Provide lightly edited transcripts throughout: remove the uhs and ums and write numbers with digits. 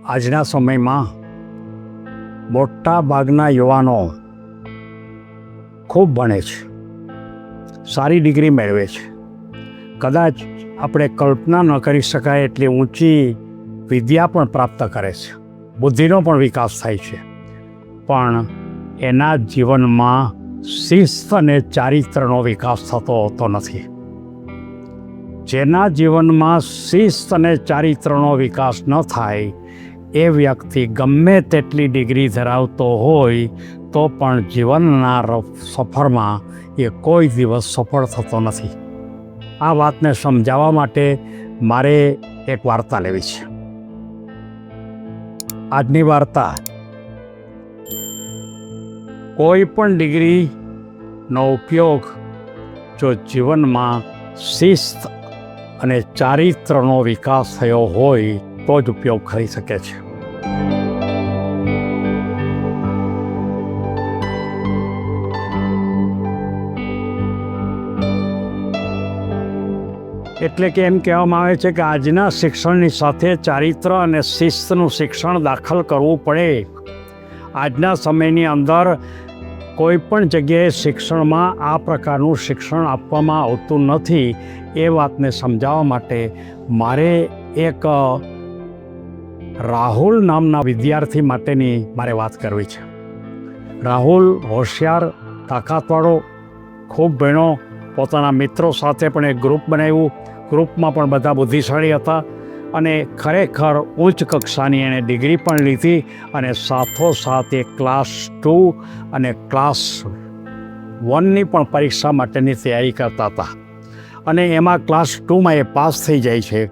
આજના સમયમાં મોટા ભાગના યુવાનો ખૂબ ભણે છે, સારી ડિગ્રી મેળવે છે. કદાચ આપણે કલ્પના ન કરી શકાય એટલી ઊંચી વિદ્યા પણ પ્રાપ્ત કરે છે, બુદ્ધિનો પણ વિકાસ થાય છે, પણ એના જીવનમાં શિસ્ત અને ચારિત્રનો વિકાસ થતો હોતો નથી. જેના જીવનમાં શિસ્ત અને ચારિત્રનો વિકાસ ન થાય એ વ્યક્તિ ગમે તેટલી ડિગ્રી ધરાવતો હોય તો પણ જીવનના સફરમાં એ કોઈ દિવસ સફળ થતો નથી. આ વાતને સમજાવવા માટે મારે એક વાર્તા લેવી છે. આજની વાર્તા કોઈ પણ ડિગ્રીનો ઉપયોગ જો જીવનમાં શિસ્ત અને ચારિત્રનો વિકાસ થયો હોય તો જ ઉપયોગ કરી શકે છે. એટલે કે એમ કહેવામાં આવે છે કે આજના શિક્ષણની સાથે ચારિત્ર અને શિસ્તનું શિક્ષણ દાખલ કરવું પડે. આજના સમયની અંદર કોઈ પણ જગ્યાએ શિક્ષણમાં આ પ્રકારનું શિક્ષણ આપવામાં આવતું નથી. એ વાતને સમજાવવા માટે મારે એક રાહુલ નામના વિદ્યાર્થી માટેની મારે વાત કરવી છે. રાહુલ હોશિયાર, તાકાતવાળો, ખૂબ ભણ્યો, પોતાના મિત્રો સાથે પણ એક ગ્રુપ બનાવ્યું. ગ્રુપમાં પણ બધા બુદ્ધિશાળી હતા અને ખરેખર ઉચ્ચ કક્ષાની એણે ડિગ્રી પણ લીધી અને સાથોસાથ એ ક્લાસ 2 અને ક્લાસ 1ની પણ પરીક્ષા માટેની તૈયારી કરતા હતા અને એમાં ક્લાસ 2માં એ પાસ થઈ જાય છે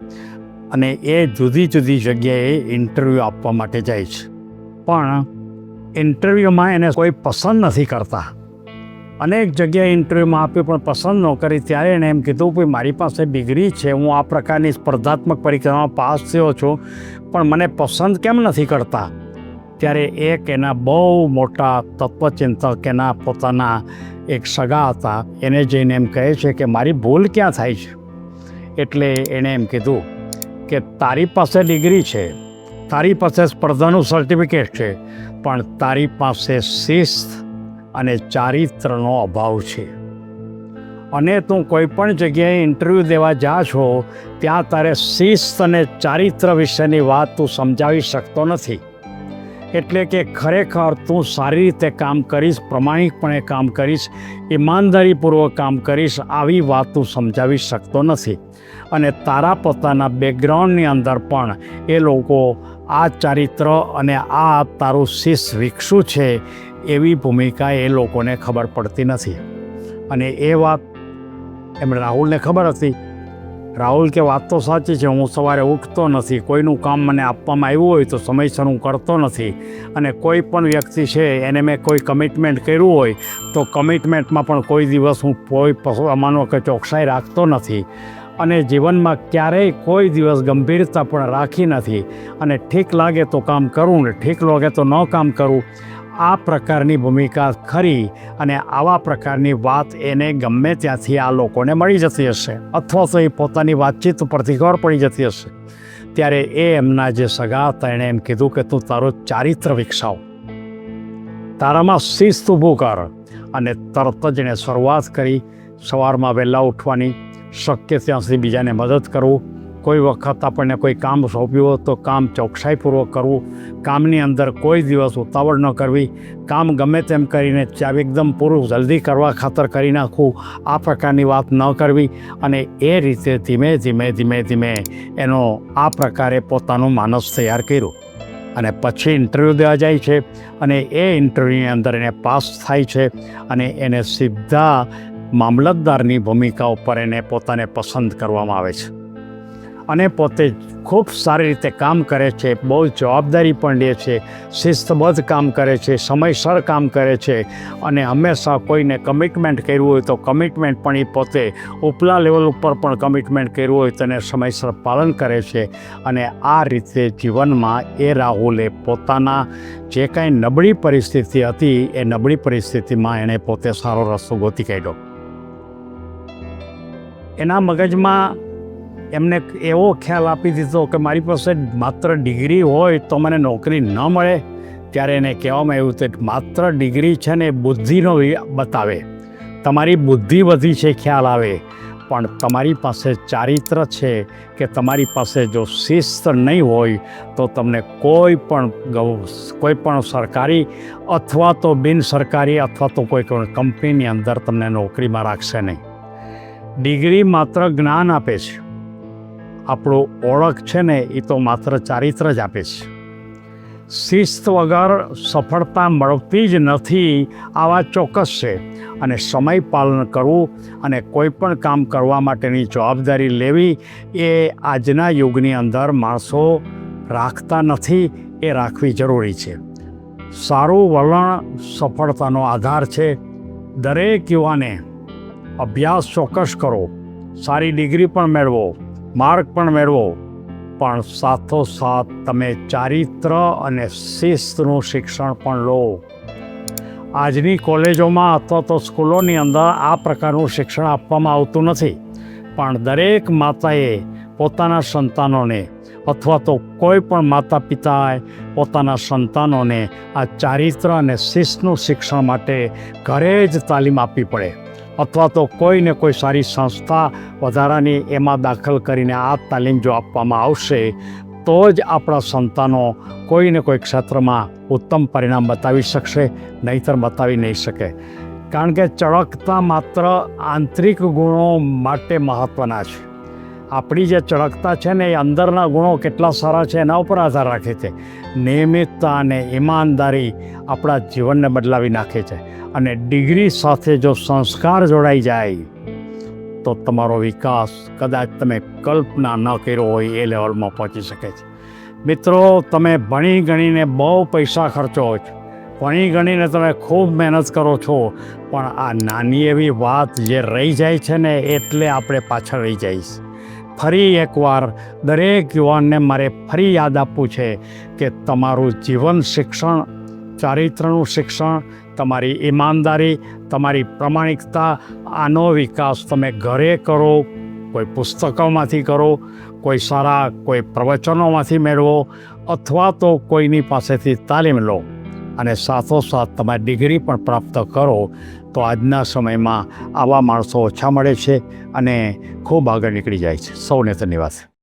અને એ જુદી જુદી જગ્યાએ ઇન્ટરવ્યૂ આપવા માટે જાય છે. પણ ઇન્ટરવ્યૂમાં એને કોઈ પસંદ નથી કરતા. અનેક જગ્યાએ ઇન્ટરવ્યૂમાં આપ્યું પણ પસંદ ન કરી. ત્યારે એણે એમ કીધું કે મારી પાસે ડિગ્રી છે, હું આ પ્રકારની સ્પર્ધાત્મક પરીક્ષામાં પાસ થયો છું, પણ મને પસંદ કેમ નથી કરતા? ત્યારે એક એના બહુ મોટા તત્વચિંતક એના પોતાના એક સગા હતા, એને જઈને એમ કહે છે કે મારી ભૂલ ક્યાં થાય છે? એટલે એણે એમ કીધું કે તારી પાસે ડિગ્રી છે, તારી પાસે સ્પર્ધાનું સર્ટિફિકેટ છે, પણ તારી પાસે શિસ્ત અને ચારિત્રનો અભાવ છે. અને તું કોઈ પણ જગ્યાએ ઇન્ટરવ્યૂ દેવા જા છો ત્યાં તારે શિસ્ત અને ચારિત્ર વિશેની વાત તું સમજાવી શકતો નથી. એટલે કે ખરેખર તું સારી રીતે કામ કરીશ, પ્રમાણિકપણે કામ કરીશ, ઈમાનદારીપૂર્વક કામ કરીશ, આવી વાત તું સમજાવી શકતો નથી. અને તારા પોતાના બેકગ્રાઉન્ડની અંદર પણ એ લોકો આ ચારિત્ર અને આ તારું શિસ્ત વિકસ્યું છે એવી ભૂમિકા એ લોકોને ખબર પડતી નથી. અને એ વાત એમણે રાહુલને ખબર હતી. રાહુલ કે વાત તો સાચી છે, હું સવારે ઉઠતો નથી, કોઈનું કામ મને આપવામાં આવ્યું હોય તો સમયસર હું કરતો નથી, અને કોઈ પણ વ્યક્તિ છે એને મેં કોઈ કમિટમેન્ટ કર્યું હોય તો કમિટમેન્ટમાં પણ કોઈ દિવસ હું કોઈ માનો કે ચોકસાઈ રાખતો નથી, અને જીવનમાં ક્યારેય કોઈ દિવસ ગંભીરતા પણ રાખી નથી, અને ઠીક લાગે તો કામ કરું ને ઠીક લાગે તો ન કામ કરું. આ પ્રકારની ભૂમિકા ખરી. અને આવા પ્રકારની વાત એને ગમે ત્યાંથી આ લોકોને મળી જતી હશે, અથવા તો એ પોતાની વાતચીત ઉપરથી ખબર પડી જતી હશે. ત્યારે એ એમના જે સગા હતા એણે એમ કીધું કે તું તારું ચારિત્ર વિકસાવ, તારામાં શિસ્ત ઊભું કર. અને તરત જ એણે શરૂઆત કરી સવારમાં વહેલા ઉઠવાની, શક્ય ત્યાં સુધી બીજાને મદદ કરવું. કોઈ વખત આપણને કોઈ કામ સોંપ્યું હોય તો કામ ચોકસાઈપૂર્વક કરવું, કામની અંદર કોઈ દિવસ ઉતાવળ ન કરવી, કામ ગમે તેમ કરીને એકદમ પૂરું જલ્દી કરવા ખાતર કરી નાખવું, આ પ્રકારની વાત ન કરવી. અને એ રીતે ધીમે ધીમે ધીમે ધીમે એનો આ પ્રકારે પોતાનું માનસ તૈયાર કર્યું. અને પછી ઇન્ટરવ્યૂ દેવા જાય છે અને એ ઇન્ટરવ્યૂની અંદર એને પાસ થાય છે અને એને સીધા મામલતદારની ભૂમિકા ઉપર એને પોતાને પસંદ કરવામાં આવે છે. અને પોતે ખૂબ સારી રીતે કામ કરે છે, બહુ જવાબદારી પણ લે છે, શિસ્તબદ્ધ કામ કરે છે, સમયસર કામ કરે છે, અને હંમેશા કોઈને કમિટમેન્ટ કર્યું હોય તો કમિટમેન્ટ પણ એ પોતે ઉપલા લેવલ ઉપર પણ કમિટમેન્ટ કર્યું હોય તેને સમયસર પાલન કરે છે. અને આ રીતે જીવનમાં એ રાહુલે પોતાના જે કાંઈ નબળી પરિસ્થિતિ હતી એ નબળી પરિસ્થિતિમાં એણે પોતે સારો રસ્તો ગોતી કાઢ્યો. એના મગજમાં એમને એવો ખ્યાલ આપી દીધો કે મારી પાસે માત્ર ડિગ્રી હોય તો મને નોકરી ન મળે. ત્યારે એને કહેવામાં આવ્યું કે માત્ર ડિગ્રી છે ને બુદ્ધિનો બતાવે, તમારી બુદ્ધિ વધી છે ખ્યાલ આવે, પણ તમારી પાસે ચારિત્ર છે કે તમારી પાસે જો શિસ્ત નહીં હોય તો તમને કોઈ પણ સરકારી અથવા તો બિન સરકારી અથવા તો કોઈ પણ કંપનીની અંદર તમને નોકરીમાં રાખશે નહીં. ડિગ્રી માત્ર જ્ઞાન આપે છે, આપણું ઓળખ છે ને એ તો માત્ર ચારિત્ર જ આપે છે. શિસ્ત વગર સફળતા મળતી જ નથી, આ વાત ચોક્કસ છે. અને સમય પાલન કરવું અને કોઈ પણ કામ કરવા માટેની જવાબદારી લેવી એ આજના યુગની અંદર માણસો રાખતા નથી, એ રાખવી જરૂરી છે. સારું વલણ સફળતાનો આધાર છે. દરેક યુવાને અભ્યાસ ચોક્કસ કરો, સારી ડિગ્રી પણ મેળવો, માર્ક પણ મેળવો, પણ સાથોસાથ તમે ચારિત્ર અને શિસ્તનું શિક્ષણ પણ લો. આજની કોલેજોમાં અથવા તો સ્કૂલોની અંદર આ પ્રકારનું શિક્ષણ આપવામાં આવતું નથી, પણ દરેક માતાએ પોતાના સંતાનોને અથવા તો કોઈ પણ માતા પિતાએ પોતાના સંતાનોને આ ચારિત્ર અને શિસ્તનું શિક્ષણ માટે ઘરે જ તાલીમ આપવી પડે, અથવા તો કોઈને કોઈ સારી સંસ્થા વધારાની એમાં દાખલ કરીને આ તાલીમ જો આપવામાં આવશે તો જ આપણા સંતાનો કોઈને કોઈ ક્ષેત્રમાં ઉત્તમ પરિણામ બતાવી શકશે, નહીંતર બતાવી નહીં શકે. કારણ કે ચળકતા માત્ર આંતરિક ગુણો માટે મહત્ત્વના છે. આપણી જે ચળકતા છે ને એ અંદરના ગુણો કેટલા સારા છે એના ઉપર આધાર રાખે છે. નિયમિતતા અને ઈમાનદારી આપણા જીવનને બદલાવી નાખે છે. અને ડિગ્રી સાથે જો સંસ્કાર જોડાઈ જાય તો તમારો વિકાસ કદાચ તમે કલ્પના ન કર્યો હોય એ લેવલમાં પહોંચી શકે છે. મિત્રો, તમે ભણી ગણીને બહુ પૈસા ખર્ચો છો, ભણી ગણીને તમે ખૂબ મહેનત કરો છો, પણ આ નાની એવી વાત જે રહી જાય છે ને એટલે આપણે પાછળ રહી જઈશ. ફરી એકવાર દરેક યુવાનને મારે ફરી યાદ આપવું છે કે તમારું જીવન શિક્ષણ, ચારિત્રનું શિક્ષણ, તમારી ઈમાનદારી, તમારી પ્રામાણિકતા, આનો વિકાસ તમે ઘરે કરો, કોઈ પુસ્તકોમાંથી કરો, કોઈ પ્રવચનોમાંથી મેળવો, અથવા તો કોઈની પાસેથી તાલીમ લો, અને સાથોસાથ તમારી ડિગ્રી પણ પ્રાપ્ત કરો. તો આજના સમયમાં આવા માણસો ઓછા મળે છે અને ખૂબ આગળ નીકળી જાય છે. સૌને ધન્યવાદ.